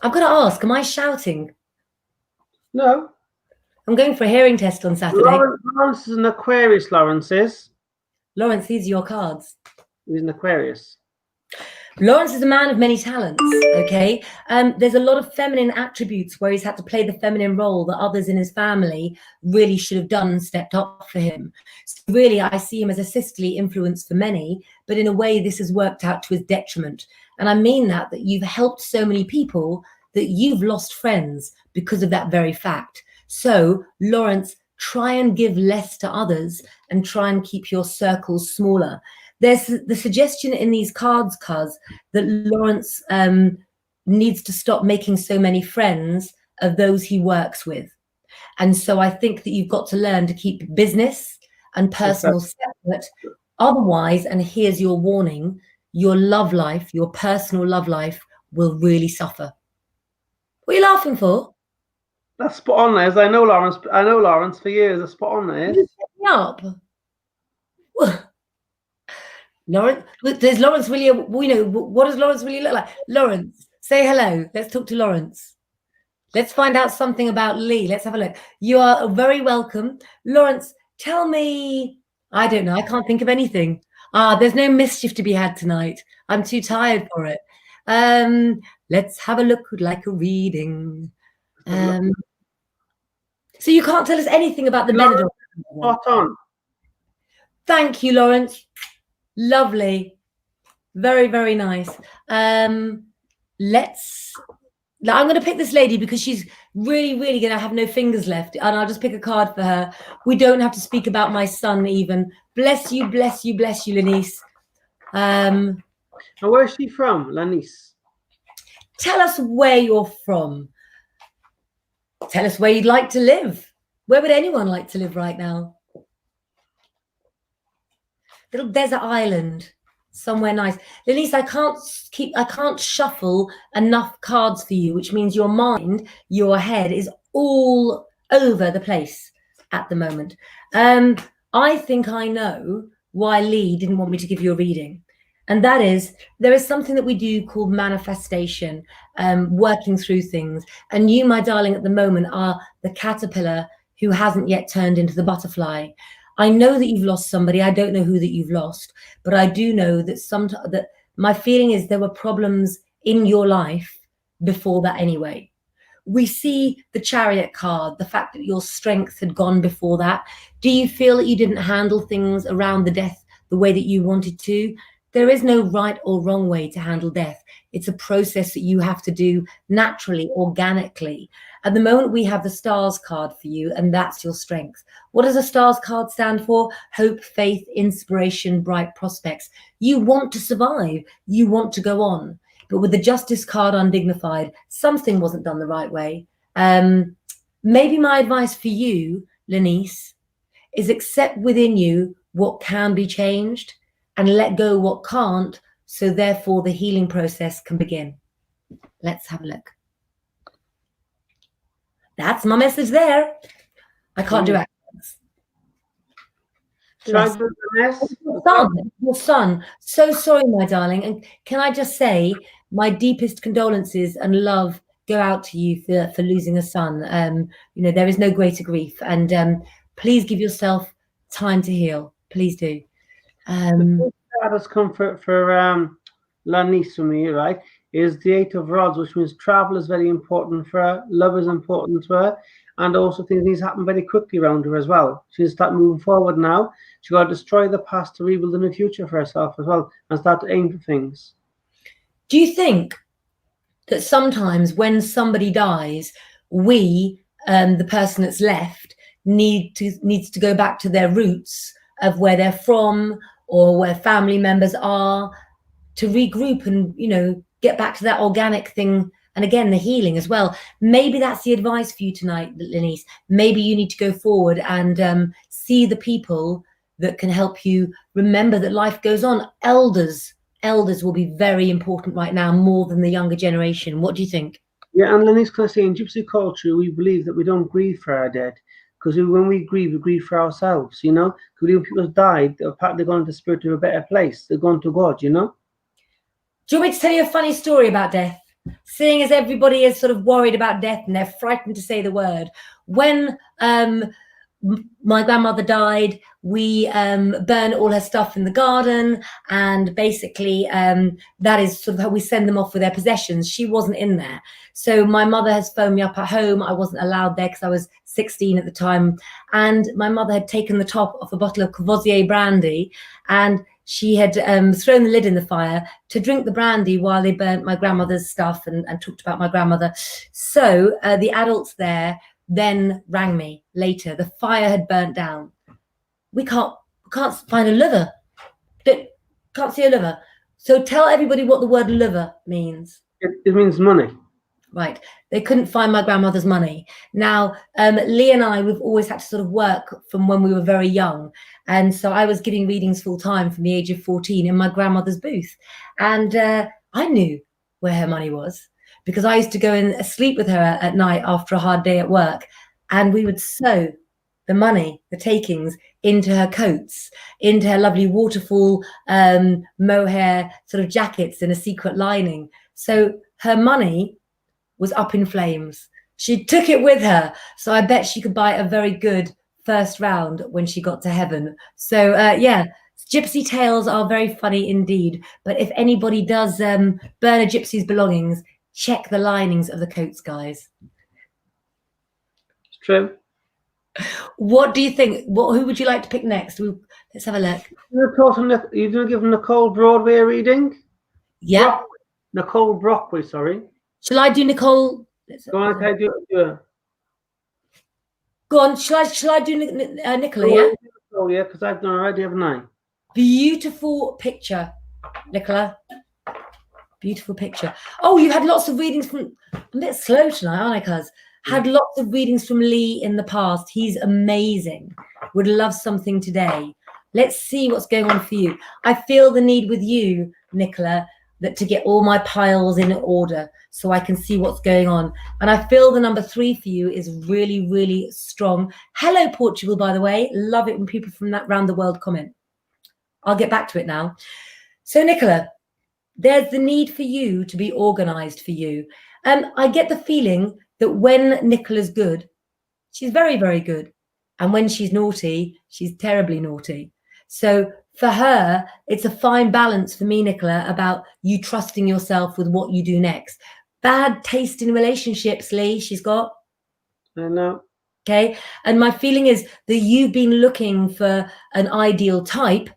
I've got to ask, am I shouting? No. I'm going for a hearing test on Saturday. Lawrence is an Aquarius, Lawrence is. Lawrence, these are your cards. He's an Aquarius. Lawrence is a man of many talents, okay? There's a lot of feminine attributes where he's had to play the feminine role that others in his family really should have done and stepped up for him. So really, I see him as a sisterly influence for many, but in a way, this has worked out to his detriment. And I mean that you've helped so many people that you've lost friends because of that very fact. So, Lawrence, try and give less to others and try and keep your circles smaller. There's the suggestion in these cards, cuz, that Lawrence needs to stop making so many friends of those he works with. And so I think that you've got to learn to keep business and personal separate. Otherwise, and here's your warning, your love life, your personal love life will really suffer. What are you laughing for? That's spot on, Les. I know Lawrence for years. That's spot on, Les. You set me up. Lawrence, there's Lawrence really, what does Lawrence really look like? Lawrence, say hello. Let's talk to Lawrence. Let's find out something about Lee. Let's have a look. You are very welcome. Lawrence, tell me, I don't know. I can't think of anything. There's no mischief to be had tonight. I'm too tired for it. Let's have a look like a reading. So you can't tell us anything about the Benidorm. Spot on. Thank you, Lawrence. Lovely. Very, very nice. I'm going to pick this lady because she's really, really going to have no fingers left. And I'll just pick a card for her. We don't have to speak about my son even. Bless you, bless you, bless you, Lenice. And where is she from, Lenice? Tell us where you're from. Tell us where you'd like to live. Where would anyone like to live right now? Little desert island, somewhere nice. Denise, I can't shuffle enough cards for you, which means your mind, your head is all over the place at the moment. I think I know why Lee didn't want me to give you a reading. And that is, there is something that we do called manifestation, working through things. And you, my darling, at the moment are the caterpillar who hasn't yet turned into the butterfly. I know that you've lost somebody. I don't know who that you've lost, but I do know that that my feeling is there were problems in your life before that anyway. We see the Chariot card, the fact that your strength had gone before that. Do you feel that you didn't handle things around the death the way that you wanted to? There is no right or wrong way to handle death. It's a process that you have to do naturally, organically. At the moment, we have the Stars card for you, and that's your strength. What does a Stars card stand for? Hope, faith, inspiration, bright prospects. You want to survive. You want to go on. But with the Justice card undignified, something wasn't done the right way. Maybe my advice for you, Lenice, is accept within you what can be changed and let go what can't, so therefore the healing process can begin. Let's have a look. That's my message there. I can't do accents. Your son. So sorry, my darling. And can I just say, my deepest condolences and love go out to you for losing a son. You know, there is no greater grief. And please give yourself time to heal. Please do. The hardest comfort for Lanice for me, right, is the Eight of Rods, which means travel is very important for her, love is important to her, and also things happen very quickly around her as well. She needs to start moving forward now. She's got to destroy the past to rebuild a new future for herself as well, and start to aim for things. Do you think that sometimes when somebody dies, we, the person that's left, needs to go back to their roots of where they're from or where family members are, to regroup and, you know, get back to that organic thing, and again the healing as well? Maybe that's the advice for you tonight, Lenice. Maybe you need to go forward and see the people that can help you remember that life goes on. Elders will be very important right now, more than the younger generation. What do you think? Yeah, and Lenice, can I say, in Gypsy culture, we believe that we don't grieve for our dead, because when we grieve for ourselves, you know. Because when people died, they're going to the spirit of a better place. They're going to God, you know. Do you want me to tell you a funny story about death? Seeing as everybody is sort of worried about death and they're frightened to say the word. When my grandmother died, we burned all her stuff in the garden, and basically that is sort of how we send them off with their possessions. She wasn't in there. So my mother has phoned me up at home. I wasn't allowed there because I was 16 at the time. And my mother had taken the top off a bottle of Courvoisier brandy, and she had thrown the lid in the fire to drink the brandy while they burnt my grandmother's stuff and talked about my grandmother. So the adults there then rang me later. The fire had burnt down. We can't find a liver. Can't see a liver. So tell everybody what the word liver means. It means money. Right. They couldn't find my grandmother's money. Now, Lee and I, we've always had to sort of work from when we were very young. And so I was giving readings full time from the age of 14 in my grandmother's booth. And I knew where her money was, because I used to go and sleep with her at night after a hard day at work. And we would sew the money, the takings, into her coats, into her lovely waterfall mohair sort of jackets in a secret lining. So her money was up in flames. She took it with her. So I bet she could buy a very good first round when she got to heaven. So yeah, gypsy tales are very funny indeed. But if anybody does burn a gypsy's belongings, check the linings of the coats, guys. It's true. What do you think? Who would you like to pick next? Let's have a look. You're going to give Nicole Broadway a reading? Yeah. Nicole Brockway, sorry. Shall I do Nicole? Go on, can I do it? Go on. Shall I do Nicola? Yeah. Oh yeah, because I've done already, haven't I? Beautiful picture, Nicola. Beautiful picture. Oh, you had lots of readings from. I'm a bit slow tonight, aren't I, cuz? Had lots of readings from Lee in the past. He's amazing. Would love something today. Let's see what's going on for you. I feel the need with you, Nicola, that to get all my piles in order so I can see what's going on. And I feel the number 3 for you is really, really strong. Hello, Portugal, by the way. Love it when people from that round the world comment. I'll get back to it now. So, Nicola, there's the need for you to be organized for you. I get the feeling that when Nicola's good, she's very, very good. And when she's naughty, she's terribly naughty. So for her, it's a fine balance for me, Nicola, about you trusting yourself with what you do next. Bad taste in relationships, Lee, she's got. I know. Okay. And my feeling is that you've been looking for an ideal type,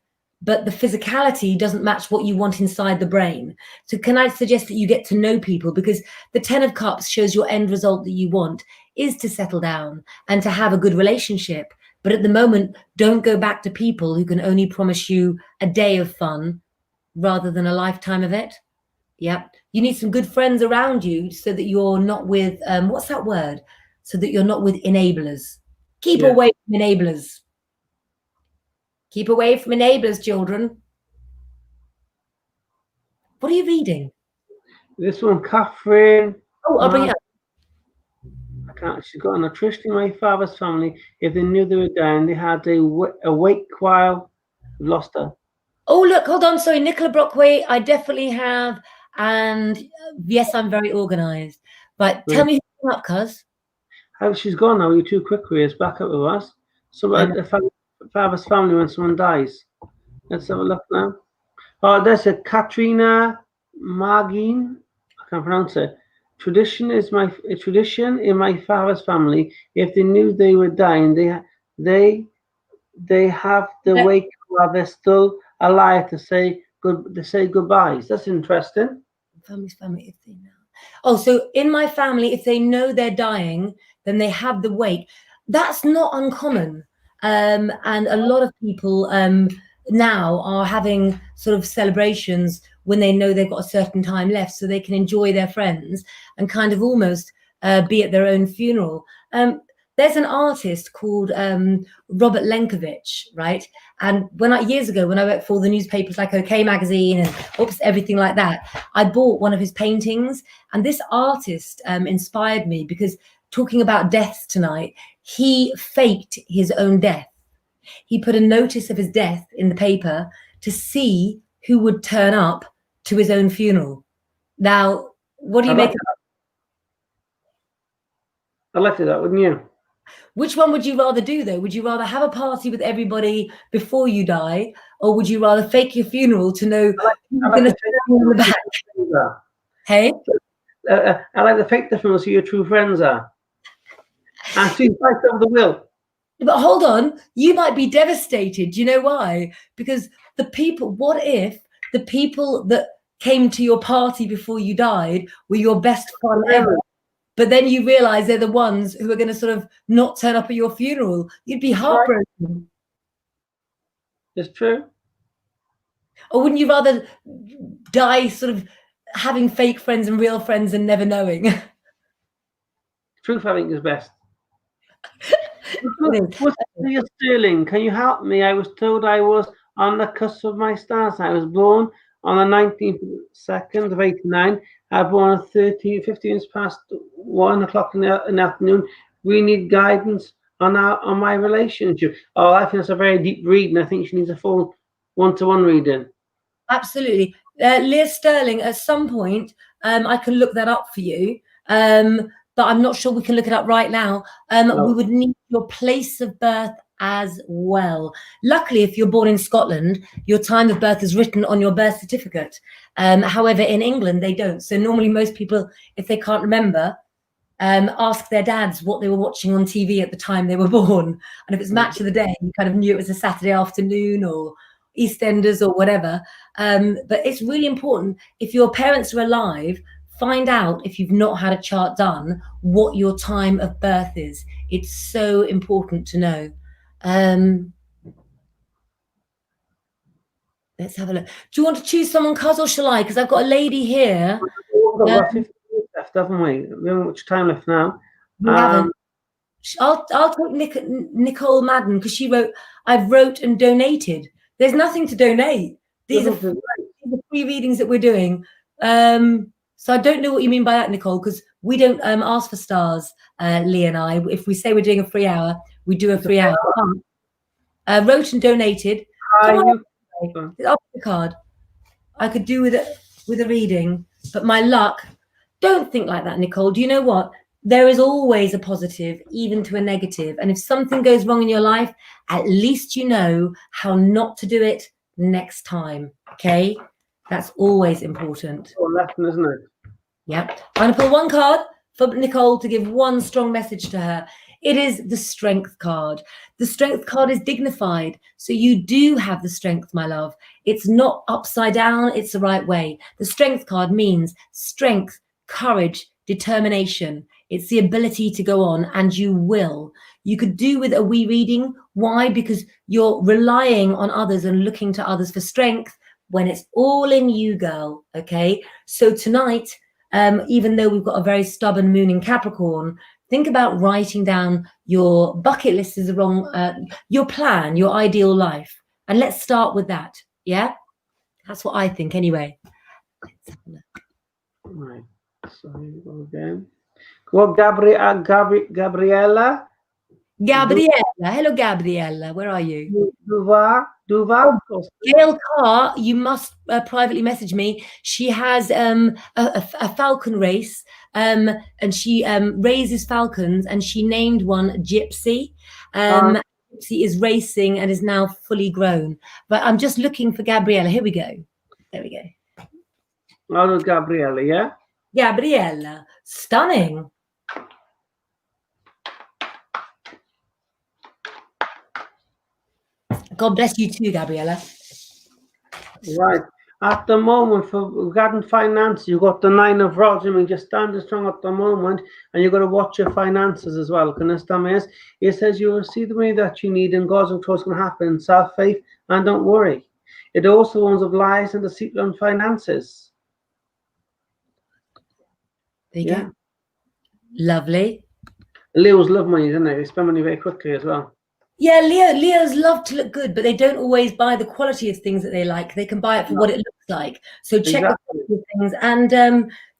but the physicality doesn't match what you want inside the brain. So can I suggest that you get to know people? Because the 10 of Cups shows your end result that you want is to settle down and to have a good relationship. But at the moment, don't go back to people who can only promise you a day of fun rather than a lifetime of it. Yep. You need some good friends around you so that you're not with, what's that word? So that you're not with enablers. Keep away from enablers. Keep away from enablers, children. What are you reading? This one, Catherine. Oh, I'll bring it up. She's got an attrition in my father's family. If they knew they were down, they had to wake while we've lost her. Oh, look, hold on. Sorry, Nicola Brockway, I definitely have. And yes, I'm very organized. But tell me who's up, cuz. She's gone now. You're too quick, Rhys. Back up with us. So the father's family when someone dies. Let's have a look now. Oh, there's a Catrina Maguire. I can't pronounce it. Tradition in my father's family. If they knew they were dying, they have to wake while they're still alive to say goodbyes. That's interesting. Family's family, if they know. Oh, so in my family, if they know they're dying, then they have the wake. That's not uncommon. And a lot of people now are having sort of celebrations when they know they've got a certain time left so they can enjoy their friends and kind of almost be at their own funeral. There's an artist called Robert Lenkovich, right? And years ago, when I worked for the newspapers like OK Magazine and everything like that, I bought one of his paintings. And this artist inspired me because talking about deaths tonight, he faked his own death. He put a notice of his death in the paper to see who would turn up to his own funeral. Now, what do you make of that? I'd like that, wouldn't you? Which one would you rather do, though? Would you rather have a party with everybody before you die, or would you rather fake your funeral to know who's going to sit in the back? Hey? I like the fake the funeral so your true friends are. And see fight over the will. But hold on, you might be devastated. Do you know why? Because what if the people that came to your party before you died were your best fun ever? But then you realize they're the ones who are going to sort of not turn up at your funeral. You'd be heartbroken. It's true. Or wouldn't you rather die sort of having fake friends and real friends and never knowing? Truth, I think, is best. What's Leah Sterling? Can you help me? I was told I was on the cusp of my stars. I was born on the 19th of 89. I was born at 15 past 1 o'clock in the afternoon. We need guidance on my relationship. Oh, I think it's a very deep reading. I think she needs a full one-to-one reading. Absolutely. Leah Sterling, at some point, I can look that up for you. But I'm not sure we can look it up right now. We would need your place of birth as well. Luckily, if you're born in Scotland, your time of birth is written on your birth certificate. However, in England, they don't. So normally most people, if they can't remember, ask their dads what they were watching on TV at the time they were born. And if it's Match of the Day, you kind of knew it was a Saturday afternoon or EastEnders or whatever. But it's really important. If your parents are alive, find out, if you've not had a chart done, what your time of birth is. It's so important to know. Let's have a look. Do you want to choose someone, Cuz, or shall I? Because I've got a lady here. We've got 15 minutes left, haven't we? We haven't much time left now. We haven't. I'll take Nicole Madden because she wrote, I've wrote and donated. There's nothing to donate. These are free readings that we're doing. So I don't know what you mean by that, Nicole, because we don't ask for stars, Lee and I. If we say we're doing a free hour, we do a free hour. Wrote and donated. Come on, I'll pick a card. I could do with a reading, but my luck. Don't think like that, Nicole. Do you know what? There is always a positive, even to a negative. And if something goes wrong in your life, at least you know how not to do it next time. Okay? That's always important. Oh, lesson, isn't it? Yep. I'm going to pull one card for Nicole to give one strong message to her. It is the Strength card. The Strength card is dignified. So you do have the strength, my love. It's not upside down. It's the right way. The Strength card means strength, courage, determination. It's the ability to go on, and you will. You could do with a wee reading. Why? Because you're relying on others and looking to others for strength when it's all in you, girl. Okay? So tonight, even though we've got a very stubborn moon in Capricorn, think about writing down your bucket list is the wrong, your plan, your ideal life. And let's start with that. Yeah? That's what I think anyway. Let's have a look. Right. So here we go again. Well, Gabriella. Gabriella. Hello, Gabriella. Where are you? Duva. Gail Carr, you must privately message me. She has a falcon race, and she raises falcons, and she named one Gypsy. Gypsy is racing and is now fully grown. But I'm just looking for Gabriella. Here we go. There we go. Oh, Gabriella, yeah? Gabriella. Stunning. God bless you too, Gabriella. Right. At the moment, for regarding finance, you got the 9 of rods. I mean, just standing strong at the moment, and you've got to watch your finances as well. Can this time is? It says you will see the money that you need, and God's what's going to happen. Self-faith, and don't worry. It also warns of lies and deceit on finances. There you go. Lovely. Leos love money, don't they? They spend money very quickly as well. Yeah, Leos love to look good, but they don't always buy the quality of things that they like. They can buy it for what it looks like. So check the quality of things. And,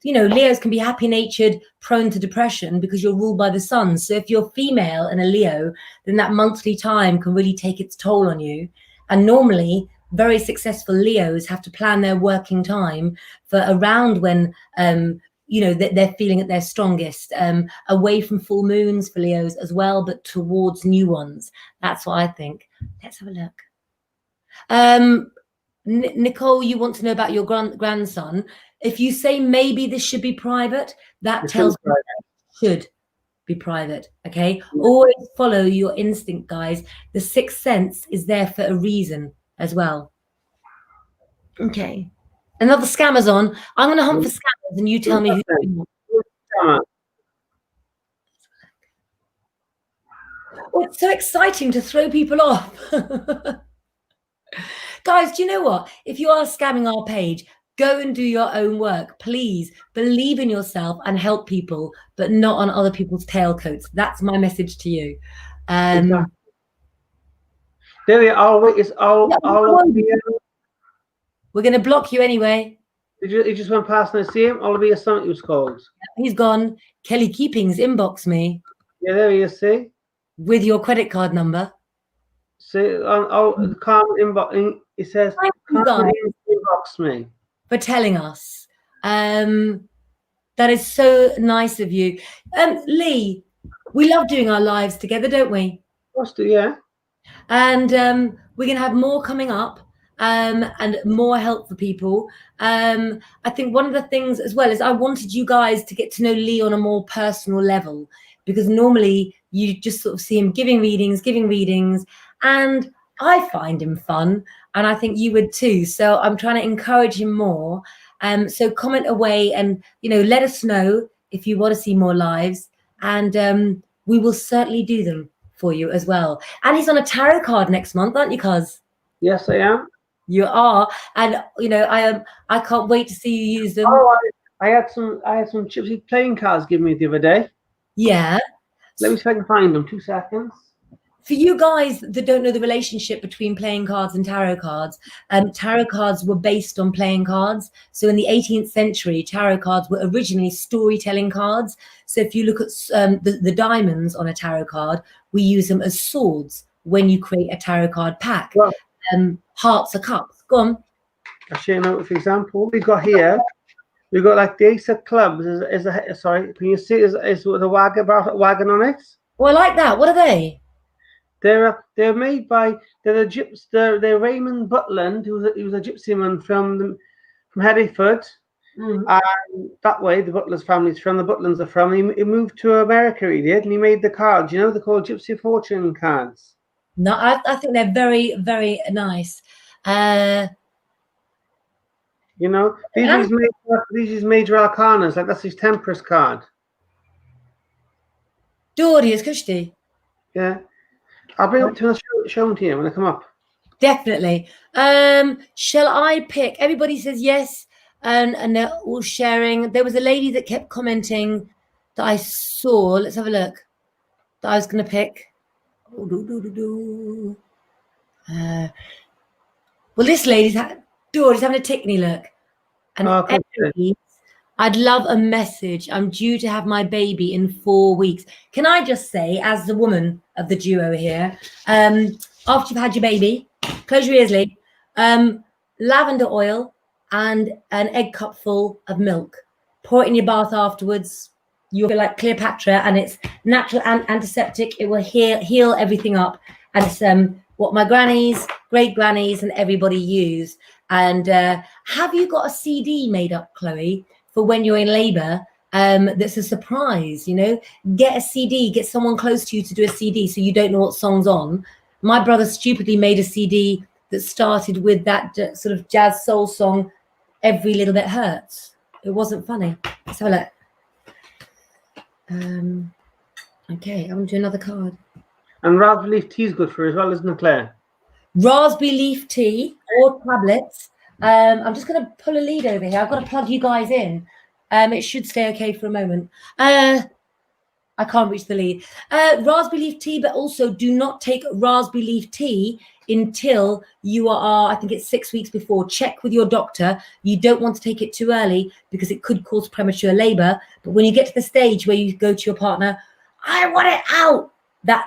you know, Leos can be happy-natured, prone to depression because you're ruled by the sun. So if you're female and a Leo, then that monthly time can really take its toll on you. And normally, very successful Leos have to plan their working time for around when you know, they're feeling at their strongest, away from full moons for Leos as well, but towards new ones. That's what I think. Let's have a look. Nicole, you want to know about your grandson. If you say maybe this should be private, that tells me it should be private, okay? Always follow your instinct, guys. The sixth sense is there for a reason as well. Okay. Another scammer's on. I'm going to hunt for scammers, and you tell me who. Oh, it's so exciting to throw people off. Guys, do you know what? If you are scamming our page, go and do your own work. Please believe in yourself and help people, but not on other people's tailcoats. That's my message to you. There we are. It's all We're going to block you anyway. He just went past and I see him. Olivia Summit was called. He's gone. Kelly Keepings inbox me. Yeah, there you see. With your credit card number. See, the card inbox. It says, inbox me. For telling us. That is so nice of you. Lee, we love doing our lives together, don't we? Of course, yeah. And we're going to have more coming up. And more help for people. I think one of the things as well is I wanted you guys to get to know Lee on a more personal level, because normally you just sort of see him giving readings, and I find him fun, and I think you would too. So I'm trying to encourage him more. So comment away and, you know, let us know if you want to see more lives, and we will certainly do them for you as well. And he's on a tarot card next month, aren't you, Cuz? Yes, I am. You are, and you know I can't wait to see you use them. Oh, I had some gypsy playing cards given me the other day. Yeah. Let me see if I can find them. 2 seconds. For you guys that don't know the relationship between playing cards and tarot cards were based on playing cards. So in the 18th century, tarot cards were originally storytelling cards. So if you look at the diamonds on a tarot card, we use them as swords when you create a tarot card pack. Well, hearts are cups. Go on. I'll show you now, for example, what we've got here. We've got like the Ace of Clubs. Sorry, can you see? Is with a wagon on it? Oh, I like that. What are they? They're made by they're Raymond Butland, who was a gypsy man from Hereford. And that way, the Butlers family's from. The Butlands are from. He moved to America. He did, and he made the cards. You know, they're called Gypsy Fortune cards. No, I think they're very, very nice. You know, these is major arcanas. Like that's his Temperance card. Dory, Kushti. Yeah, I'll bring up to show them to you when I come up. Definitely. Shall I pick? Everybody says yes, and they're all sharing. There was a lady that kept commenting that I saw. Let's have a look. That I was going to pick. Well, this lady's Dory's having a tickney look. And I'd love a message. I'm due to have my baby in 4 weeks. Can I just say, as the woman of the duo here, after you've had your baby, close your ears, Lee. Lavender oil and an egg cup full of milk. Pour it in your bath afterwards. You'll feel like Cleopatra, and it's natural and antiseptic. It will heal everything up. And it's what my grannies, great grannies, and everybody use. And have you got a CD made up, Chloe, for when you're in labour? That's a surprise, you know. Get a CD, get someone close to you to do a CD so you don't know what song's on. My brother stupidly made a CD that started with that sort of jazz soul song, Every Little Bit Hurts. It wasn't funny. Let's have a look. Okay, I'm going to do another card. And raspberry leaf tea is good for as well, isn't it, Claire? Raspberry leaf tea or tablets. I'm just going to pull a lead over here. I've got to plug you guys in. It should stay okay for a moment. I can't reach the lead. Raspberry leaf tea, but also do not take raspberry leaf tea until you are, I think it's 6 weeks before. Check with your doctor. You don't want to take it too early because it could cause premature labor. But when you get to the stage where you go to your partner, I want it out,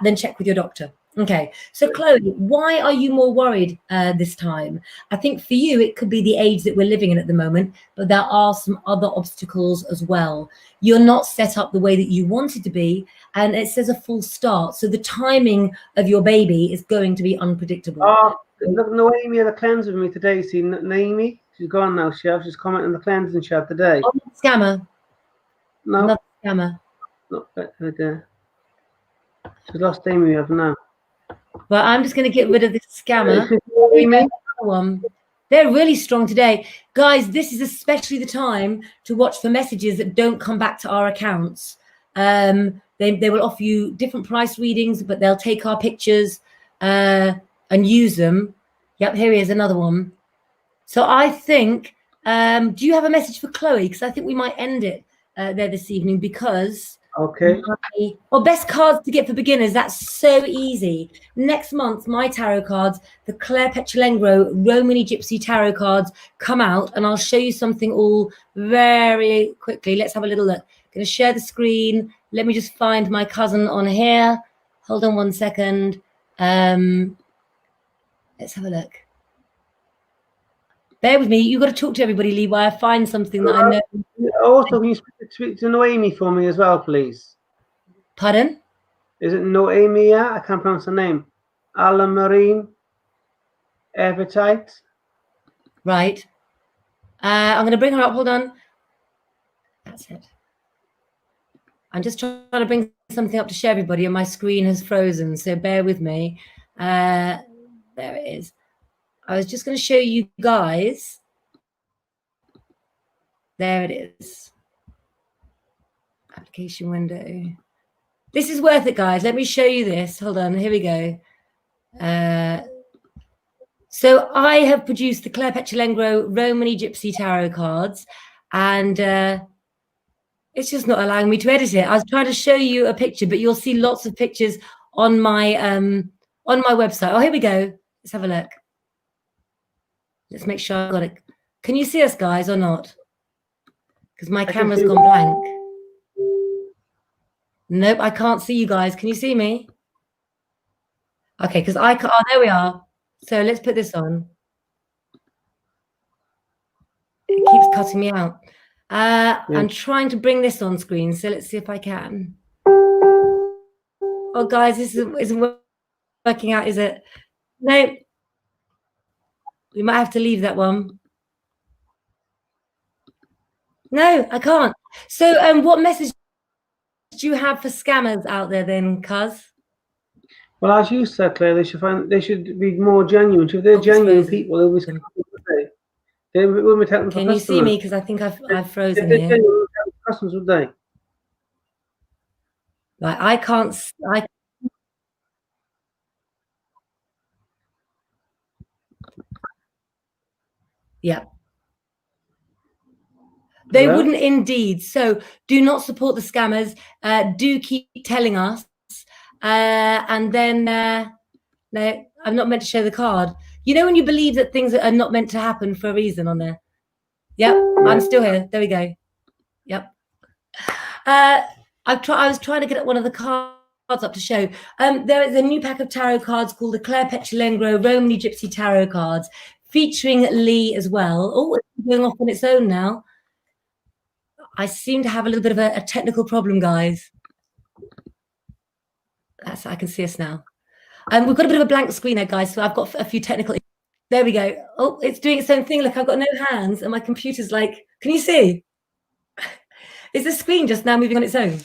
then check with your doctor. Okay, so Chloe, why are you more worried this time? I think for you, it could be the age that we're living in at the moment, but there are some other obstacles as well. You're not set up the way that you wanted to be, and it says a full start. So the timing of your baby is going to be unpredictable. Oh, look, Noemi had a cleanse with me today. See, Naomi, she's gone now. She's commenting on the cleansing chat today. Oh, scammer. No. Another scammer. Not right there. She's lost Amy up now. Well, I'm just going to get rid of this scammer. They're really strong today. Guys, this is especially the time to watch for messages that don't come back to our accounts. They will offer you different price readings, but they'll take our pictures and use them. Yep, here is another one. So I think, do you have a message for Chloe? Because I think we might end it there this evening because... Okay. Best cards to get for beginners. That's so easy. Next month, my tarot cards, the Claire Petulengro Romany Gypsy tarot cards come out, and I'll show you something all very quickly. Let's have a little look. I'm going to share the screen. Let me just find my cousin on here. Hold on 1 second. Let's have a look. Bear with me. You've got to talk to everybody, Lee, while I find something that I know. Also, can you speak to Noemi for me as well, please? Pardon? Is it Noemi? Yeah, I can't pronounce the name. Alan Marine Appetite. Right. I'm going to bring her up. Hold on. That's it. I'm just trying to bring something up to share everybody, and my screen has frozen, so bear with me. There it is. I was just going to show you guys. There it is. Application window. This is worth it, guys. Let me show you this. Hold on. Here we go. So I have produced the Claire Petulengro Romany Gypsy Tarot cards, and It's just not allowing me to edit it. I was trying to show you a picture, but you'll see lots of pictures on my website. Oh, here we go. Let's have a look. Let's make sure I got it. Can you see us, guys, or not? Because my camera's gone blank. Nope, I can't see you guys. Can you see me? Okay, because I can't. Oh, there we are. So let's put this on. It keeps cutting me out. I'm trying to bring this on screen, so let's see if I can. Oh, guys, this isn't working out, is it? No. We might have to leave that one. No, I can't. So, what message do you have for scammers out there, then, Cuz? Well, as you said, Claire, they should be more genuine. If they're genuine people, they'll be scammed, wouldn't they? They wouldn't be taking Can you see me? Because I think I've frozen if here. genuine, customers, would they? Right, I can't. Yeah. They wouldn't indeed. So do not support the scammers. Do keep telling us. And then, no, I'm not meant to show the card. You know when you believe that things are not meant to happen for a reason on there? Yep, I'm still here. There we go. Yep. I was trying to get one of the cards up to show. There is a new pack of tarot cards called the Claire Petulengro Romany Gypsy Tarot cards, featuring Lee as well. Oh, it's going off on its own now. I seem to have a little bit of a technical problem, guys. I can see us now. We've got a bit of a blank screen there, guys, so I've got a few technical. There we go. Oh, it's doing its own thing. Look, I've got no hands, and my computer's like, can you see? Is the screen just now moving on its own?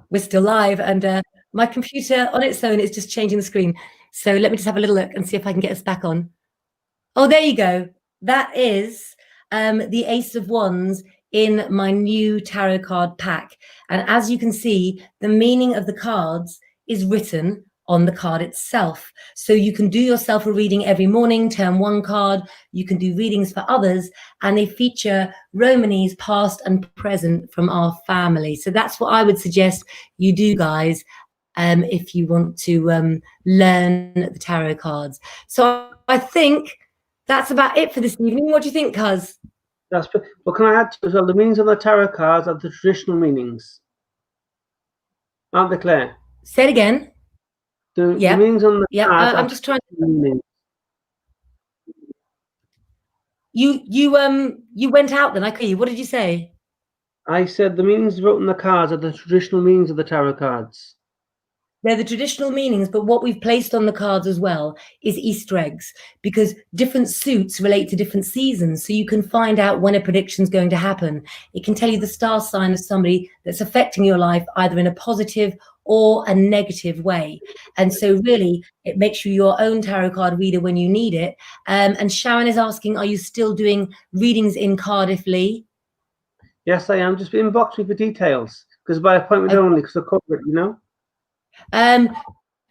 We're still live, and my computer on its own is just changing the screen. So let me just have a little look and see if I can get us back on. Oh, there you go. That is the Ace of Wands in my new tarot card pack. And as you can see, the meaning of the cards is written on the card itself. So you can do yourself a reading every morning, turn one card. You can do readings for others, and they feature Romanies past and present from our family. So that's what I would suggest you do, guys, if you want to learn the tarot cards. So I think that's about it for this evening. What do you think, Cuz? Well, can I add to as well? The meanings of the tarot cards are the traditional meanings, aren't they, Claire? Say it again. The meanings on the cards. I'm just trying to. You went out then. I could. What did you say? I said the meanings wrote on the cards are the traditional meanings of the tarot cards. They're the traditional meanings, but what we've placed on the cards as well is Easter eggs, because different suits relate to different seasons. So you can find out when a prediction is going to happen. It can tell you the star sign of somebody that's affecting your life, either in a positive or a negative way. And so really, it makes you your own tarot card reader when you need it. And Sharon is asking, are you still doing readings in Cardiff, Lee? Yes, I am. Just inbox me for details, because by appointment only, because of corporate, you know.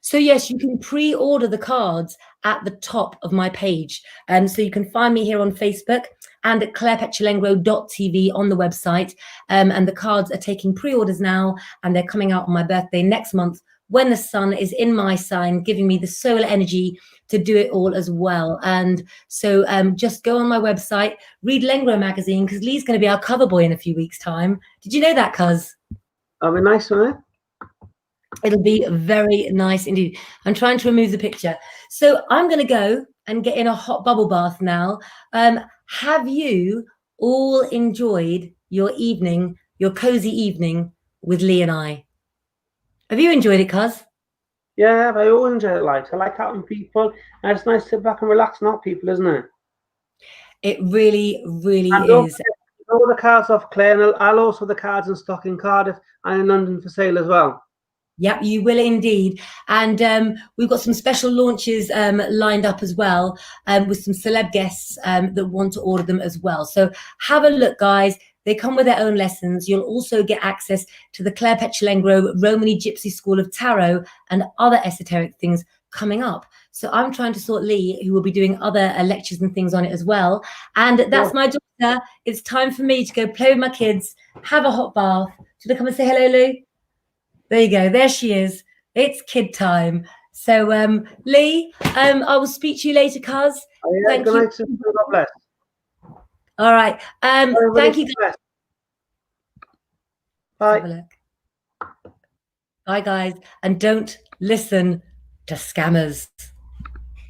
So yes, you can pre-order the cards at the top of my page. So you can find me here on Facebook and at clairepetulengro.tv on the website. And the cards are taking pre-orders now, and they're coming out on my birthday next month when the sun is in my sign, giving me the solar energy to do it all as well. And so just go on my website, read Lengro magazine, because Lee's going to be our cover boy in a few weeks' time. Did you know that, Cuz? That'll be nice, won't it? It'll be very nice indeed. I'm trying to remove the picture. So I'm going to go and get in a hot bubble bath now. Have you all enjoyed your evening, your cozy evening with Lee and I? Have you enjoyed it, Cuz? Yeah, I always enjoy it. I like helping people, and it's nice to sit back and relax and help people, isn't it? It really, really is. All the cards off, Claire, and I'll also have the cards in stock in Cardiff and in London for sale as well. Yep, you will indeed. And we've got some special launches lined up as well, with some celeb guests that want to order them as well. So have a look, guys. They come with their own lessons. You'll also get access to the Claire Petulengro Romany Gypsy School of Tarot and other esoteric things coming up. So I'm trying to sort Lee, who will be doing other lectures and things on it as well. And that's my daughter. It's time for me to go play with my kids, have a hot bath. Should I come and say hello, Lou? There you go. There she is. It's kid time. So, Lee, I will speak to you later, cuz. Thank you. God bless. All right. Thank you. Bye. Bye, guys. And don't listen to scammers.